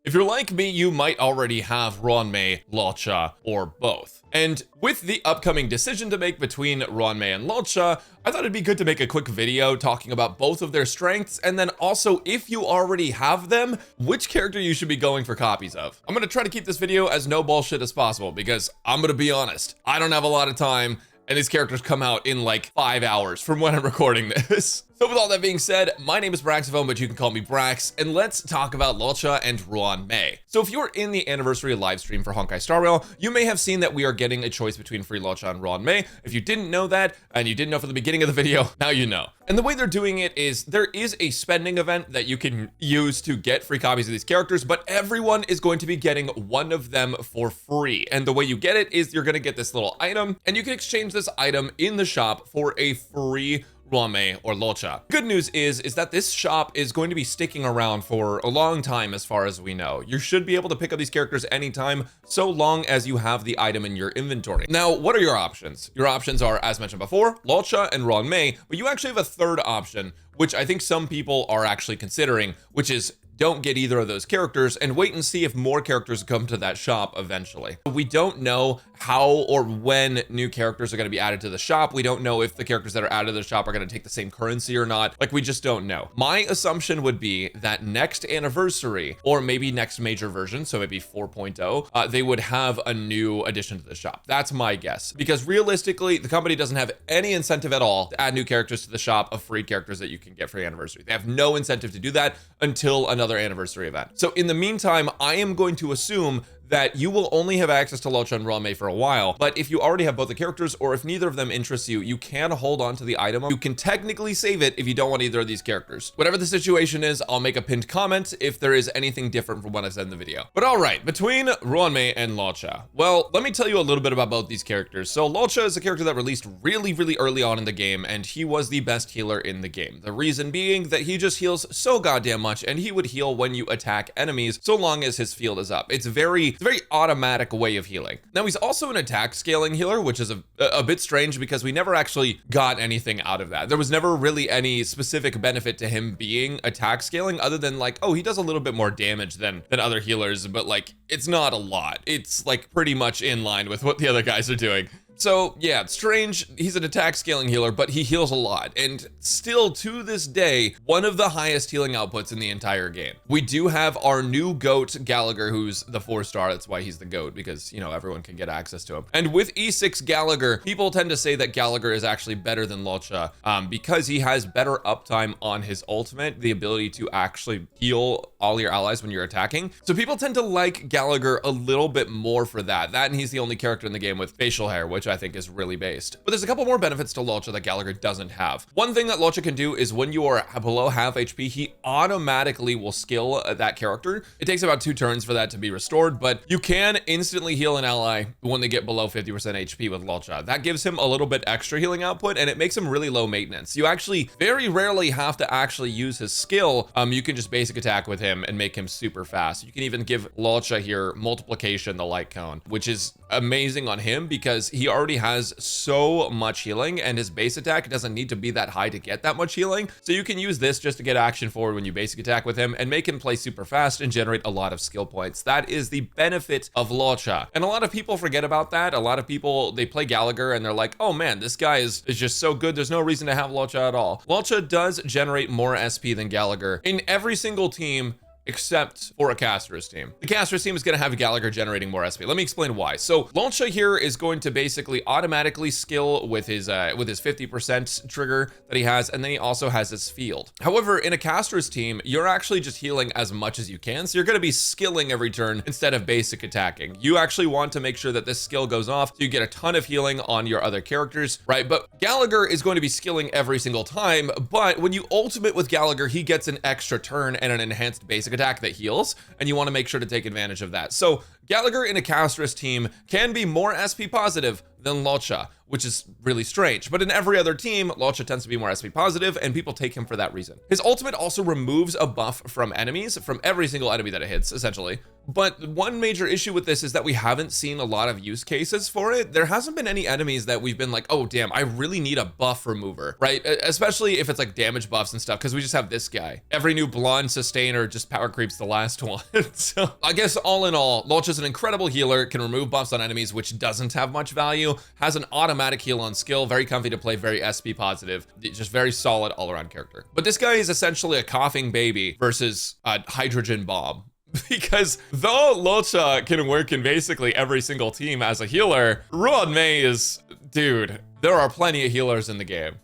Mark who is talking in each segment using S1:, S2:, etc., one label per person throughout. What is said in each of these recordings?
S1: If you're like me, you might already have Ruan Mei, Luocha, or both. And with the upcoming decision to make between Ruan Mei and Luocha, I thought it'd be good to make a quick video talking about both of their strengths, and then also, if you already have them, which character you should be going for copies of. I'm gonna try to keep this video as no bullshit as possible, because I'm gonna be honest, I don't have a lot of time, and these characters come out in like 5 hours from when I'm recording this. So with all that being said, my name is Braxophone, but you can call me Brax, and let's talk about Luocha and Ruan Mei. So if you were in the anniversary live stream for Honkai Star Rail, you may have seen that we are getting a choice between free Luocha and Ruan Mei. If you didn't know that, and you didn't know from the beginning of the video, now you know. And the way they're doing it is there is a spending event that you can use to get free copies of these characters, but everyone is going to be getting one of them for free. And the way you get it is you're gonna get this little item, and you can exchange this item in the shop for a free Ruan Mei or Luocha. Good news is that this shop is going to be sticking around for a long time as far as we know. You should be able to pick up these characters anytime, so long as you have the item in your inventory. Now, what are your options? Your options are, as mentioned before, Luocha and Ruan Mei, but you actually have a third option, which I think some people are actually considering, which is don't get either of those characters and wait and see if more characters come to that shop eventually. We don't know how or when new characters are going to be added to the shop. We don't know if the characters that are added to the shop are going to take the same currency or not. Like, we just don't know. My assumption would be that next anniversary, or maybe next major version, so maybe 4.0, they would have a new addition to the shop. That's my guess, because realistically, the company doesn't have any incentive at all to add new characters to the shop of free characters that you can get for your anniversary. They have no incentive to do that until another anniversary event. So in the meantime, I am going to assume that you will only have access to Luocha and Ruan Mei for a while, but if you already have both the characters, or if neither of them interests you, you can hold on to the item. You can technically save it if you don't want either of these characters. Whatever the situation is, I'll make a pinned comment if there is anything different from what I've said in the video. But all right, between Ruan Mei and Luocha, well, let me tell you a little bit about both these characters. So Luocha is a character that released really early on in the game, and he was the best healer in the game. The reason being that he just heals so goddamn much, and he would heal when you attack enemies so long as his field is up. It's a very automatic way of healing. Now, he's also an attack scaling healer, which is a bit strange because we never actually got anything out of that. There was never really any specific benefit to him being attack scaling other than like, oh, he does a little bit more damage than other healers, but like, it's not a lot. It's like pretty much in line with what the other guys are doing. So yeah, it's strange. He's an attack scaling healer, but he heals a lot, and still to this day, one of the highest healing outputs in the entire game. We do have our new GOAT Gallagher, who's the 4-star. That's why he's the GOAT, because, you know, everyone can get access to him. And with E6 Gallagher, people tend to say that Gallagher is actually better than Luocha because he has better uptime on his ultimate, the ability to actually heal all your allies when you're attacking. So people tend to like Gallagher a little bit more for that. And he's the only character in the game with facial hair, which I think is really based. But there's a couple more benefits to Luocha that Gallagher doesn't have. One thing that Luocha can do is when you are below half HP, he automatically will skill that character. It takes about 2 turns for that to be restored, but you can instantly heal an ally when they get below 50% HP with Luocha. That gives him a little bit extra healing output, and it makes him really low maintenance. You actually very rarely have to actually use his skill. You can just basic attack with him and make him super fast. You can even give Luocha here multiplication, the light cone, which is amazing on him because he already has so much healing, and his base attack doesn't need to be that high to get that much healing. So you can use this just to get action forward when you basic attack with him and make him play super fast and generate a lot of skill points. That is the benefit of Luocha. And a lot of people forget about that. A lot of people, they play Gallagher and they're like, oh man, this guy is just so good. There's no reason to have Luocha at all. Luocha does generate more SP than Gallagher in every single team except for a caster's team. The caster's team is going to have Gallagher generating more SP. Let me explain why. So Luocha here is going to basically automatically skill with his 50% trigger that he has, and then he also has his field. However, in a caster's team, you're actually just healing as much as you can, so you're going to be skilling every turn instead of basic attacking. You actually want to make sure that this skill goes off so you get a ton of healing on your other characters, right? But Gallagher is going to be skilling every single time, but when you ultimate with Gallagher, he gets an extra turn and an enhanced basic attack that heals, and you want to make sure to take advantage of that. So Gallagher in a caster's team can be more SP positive than Luocha, which is really strange. But in every other team, Luocha tends to be more SP positive, and people take him for that reason. His ultimate also removes a buff from enemies, from every single enemy that it hits, essentially. But one major issue with this is that we haven't seen a lot of use cases for it. There hasn't been any enemies that we've been like, oh damn, I really need a buff remover, right? Especially if it's like damage buffs and stuff, because we just have this guy. Every new blonde sustainer just power creeps the last one. So I guess all in all, Luocha's an incredible healer, can remove buffs on enemies, which doesn't have much value, has an automatic heal on skill, very comfy to play, very SP positive, just very solid all around character. But this guy is essentially a coughing baby versus a hydrogen bomb. Because though Luocha can work in basically every single team as a healer, Ruan Mei is, dude, there are plenty of healers in the game.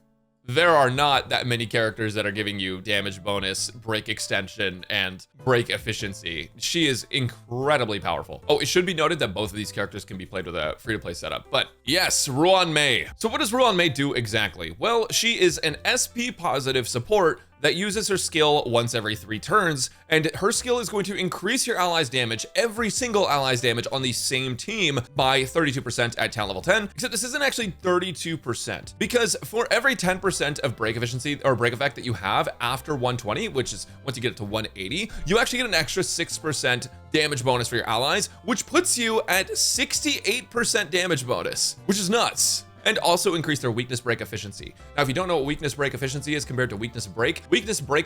S1: There are not that many characters that are giving you damage bonus, break extension, and break efficiency. She is incredibly powerful. Oh, it should be noted that both of these characters can be played with a free-to-play setup. But yes, Ruan Mei. So what does Ruan Mei do exactly? Well, she is an SP positive support that uses her skill once every 3 turns, and her skill is going to increase your ally's damage, every single ally's damage on the same team by 32% at talent level 10, except this isn't actually 32%, because for every 10% of break efficiency or break effect that you have after 120, which is once you get it to 180, you actually get an extra 6% damage bonus for your allies, which puts you at 68% damage bonus, which is nuts. And also increase their weakness break efficiency. Now, if you don't know what weakness break efficiency is compared to weakness break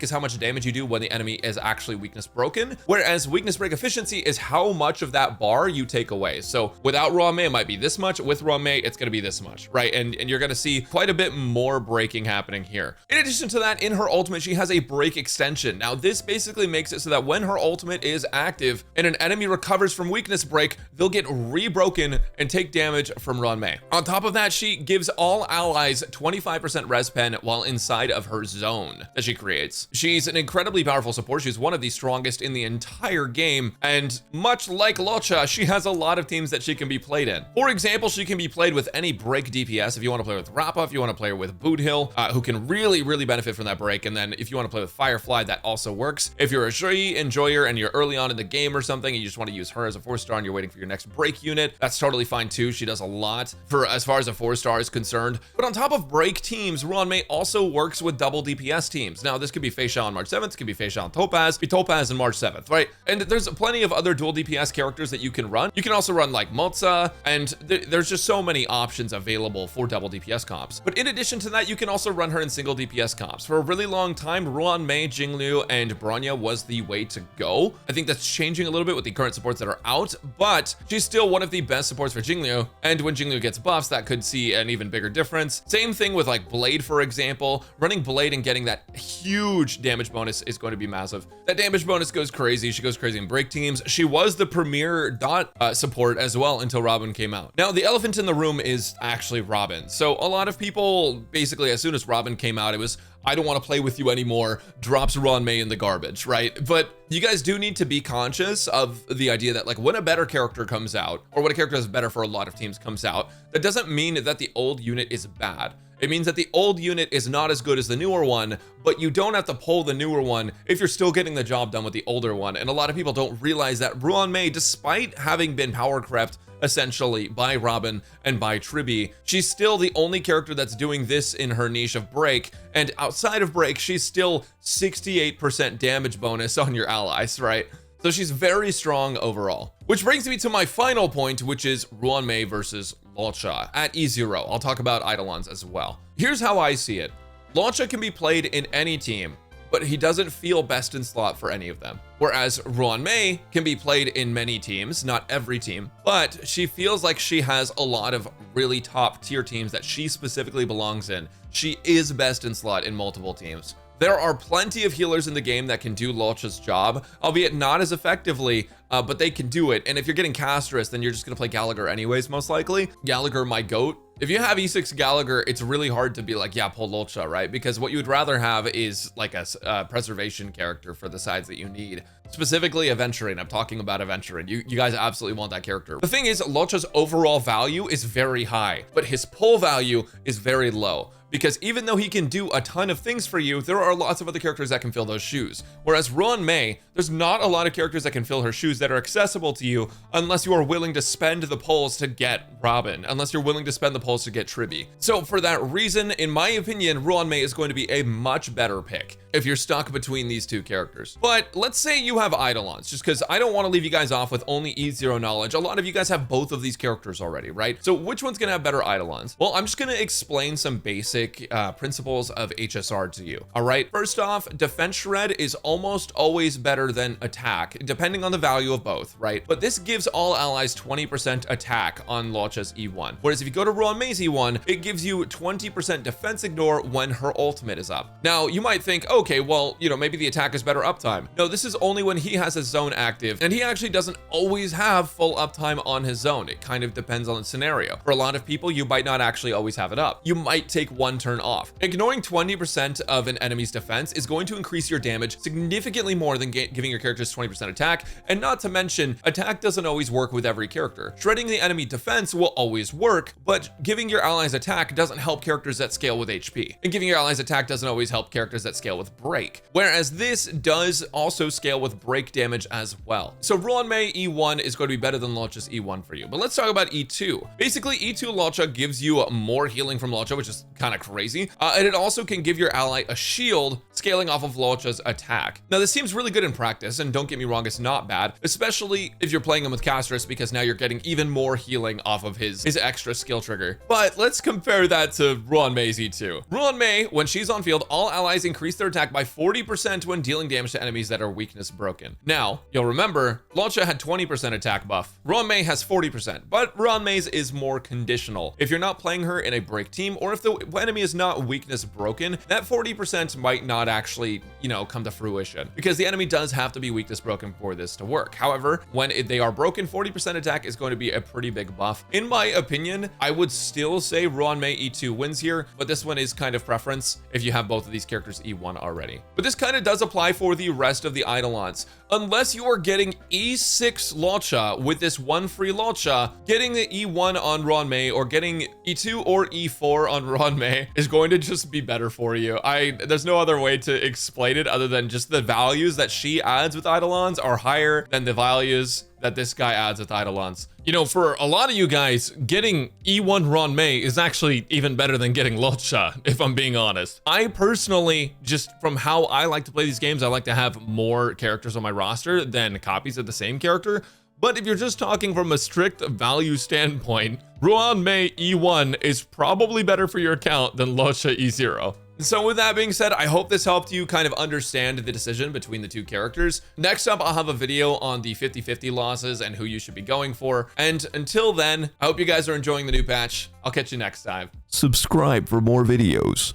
S1: is how much damage you do when the enemy is actually weakness broken, whereas weakness break efficiency is how much of that bar you take away. So without Ruan Mei, it might be this much. With Ruan Mei, it's going to be this much, right? And you're going to see quite a bit more breaking happening here. In addition to that, in her ultimate, she has a break extension. Now, this basically makes it so that when her ultimate is active and an enemy recovers from weakness break, they'll get rebroken and take damage from Ruan Mei. On top of that, she gives all allies 25% res pen while inside of her zone that she creates. She's an incredibly powerful support. She's one of the strongest in the entire game, and much like Luocha, she has a lot of teams that she can be played in. For example, she can be played with any break DPS. If you want to play with Rappa, if you want to play with Boothill, who can really benefit from that break, and then if you want to play with Firefly, that also works. If you're a Shui enjoyer and you're early on in the game or something, and you just want to use her as a 4-star and you're waiting for your next break unit, that's totally fine too. She does a lot for as far as a 4-star is concerned. But on top of break teams, Ruan Mei also works with double DPS teams. Now, this could be Feisha on March 7th, it could be Feisha on Topaz, be Topaz on March 7th, right? And there's plenty of other dual DPS characters that you can run. You can also run like Moza, and there's just so many options available for double DPS comps. But in addition to that, you can also run her in single DPS comps. For a really long time, Ruan Mei, Jingliu, and Bronya was the way to go. I think that's changing a little bit with the current supports that are out, but she's still one of the best supports for Jingliu. And when Jingliu gets buffs, that could see an even bigger difference. Same thing with like Blade, for example. Running Blade and getting that huge damage bonus is going to be massive. That damage bonus goes crazy. She goes crazy in break teams. She was the premier dot support as well until Robin came out. Now, the elephant in the room is actually Robin. So a lot of people, basically, as soon as Robin came out, it was, I don't want to play with you anymore, drops Ruan Mei in the garbage, right? But you guys do need to be conscious of the idea that like when a better character comes out, or when a character is better for a lot of teams comes out, that doesn't mean that the old unit is bad. It means that the old unit is not as good as the newer one, but you don't have to pull the newer one if you're still getting the job done with the older one. And a lot of people don't realize that Ruan Mei, despite having been power crept essentially by Robin and by Tribi, she's still the only character that's doing this in her niche of break. And outside of break, she's still 68% damage bonus on your allies, right? So she's very strong overall. Which brings me to my final point, which is Ruan Mei versus Luocha at E0. I'll talk about Eidolons as well. Here's how I see it. Luocha can be played in any team, but he doesn't feel best in slot for any of them. Whereas Ruan Mei can be played in many teams, not every team, but she feels like she has a lot of really top tier teams that she specifically belongs in. She is best in slot in multiple teams. There are plenty of healers in the game that can do Luocha's job, albeit not as effectively, but they can do it. And if you're getting Castrus, then you're just gonna play Gallagher anyways, most likely. Gallagher, my goat. If you have E6 Gallagher, it's really hard to be like, yeah, pull Luocha, right? Because what you would rather have is like a preservation character for the sides that you need. Specifically Aventurine. I'm talking about Aventurine. You guys absolutely want that character. The thing is, Luocha's overall value is very high, but his pull value is very low. Because even though he can do a ton of things for you, there are lots of other characters that can fill those shoes. Whereas Ruan Mei, there's not a lot of characters that can fill her shoes that are accessible to you unless you are willing to spend the pulls to get Robin, unless you're willing to spend the pulls to get Tribi. So for that reason, in my opinion, Ruan Mei is going to be a much better pick if you're stuck between these two characters. But let's say you do have Eidolons, just because I don't want to leave you guys off with only E0 knowledge. A lot of you guys have both of these characters already, right? So which one's gonna have better Eidolons? Well, I'm just gonna explain some basic principles of HSR to you. All right, first off, defense shred is almost always better than attack, depending on the value of both, right? But this gives all allies 20% attack on Luocha's E1. Whereas if you go to Ruan Mei's E1, it gives you 20% defense ignore when her ultimate is up. Now, you might think, okay, well, you know, maybe the attack is better uptime. No, this is only when he has his zone active, and he actually doesn't always have full uptime on his zone. It kind of depends on the scenario. For a lot of people, you might not actually always have it up. You might take one turn off. Ignoring 20% of an enemy's defense is going to increase your damage significantly more than giving your characters 20% attack, and not to mention, attack doesn't always work with every character. Shredding the enemy defense will always work, but giving your allies attack doesn't help characters that scale with HP. And giving your allies attack doesn't always help characters that scale with break. Whereas this does also scale with break damage as well. So Ruan Mei E1 is going to be better than Luocha's E1 for you. But let's talk about E2. Basically, E2 Luocha gives you more healing from Luocha, which is kind of crazy. And it also can give your ally a shield scaling off of Luocha's attack. Now, this seems really good in practice, and don't get me wrong, it's not bad, especially if you're playing him with Castris, because now you're getting even more healing off of his extra skill trigger. But let's compare that to Ruan Mei's E2. Ruan Mei, when she's on field, all allies increase their attack by 40% when dealing damage to enemies that are weakness broken. Now, you'll remember, Luocha had 20% attack buff. Ruan Mei has 40%, but Ruan Mei's is more conditional. If you're not playing her in a break team, or if the enemy is not weakness broken, that 40% might not actually, you know, come to fruition, because the enemy does have to be weakness broken for this to work. However, when they are broken, 40% attack is going to be a pretty big buff. In my opinion, I would still say Ruan Mei E2 wins here, but this one is kind of preference if you have both of these characters E1 already. But this kind of does apply for the rest of the Eidolons. Unless you are getting E6 Luocha with this one free Luocha, getting the E1 on Ruan Mei or getting E2 or E4 on Ruan Mei is going to just be better for you. There's no other way to explain it other than just the values that she adds with Eidolons are higher than the values that this guy adds with Eidolons. You know, for a lot of you guys, getting E1 Ruan Mei is actually even better than getting Luocha, if I'm being honest. I personally, just from how I like to play these games, I like to have more characters on my roster than copies of the same character. But if you're just talking from a strict value standpoint, Ruan Mei E1 is probably better for your account than Luocha E0. So with that being said, I hope this helped you kind of understand the decision between the two characters. Next up, I'll have a video on the 50-50 losses and who you should be going for. And until then, I hope you guys are enjoying the new patch. I'll catch you next time.
S2: Subscribe for more videos.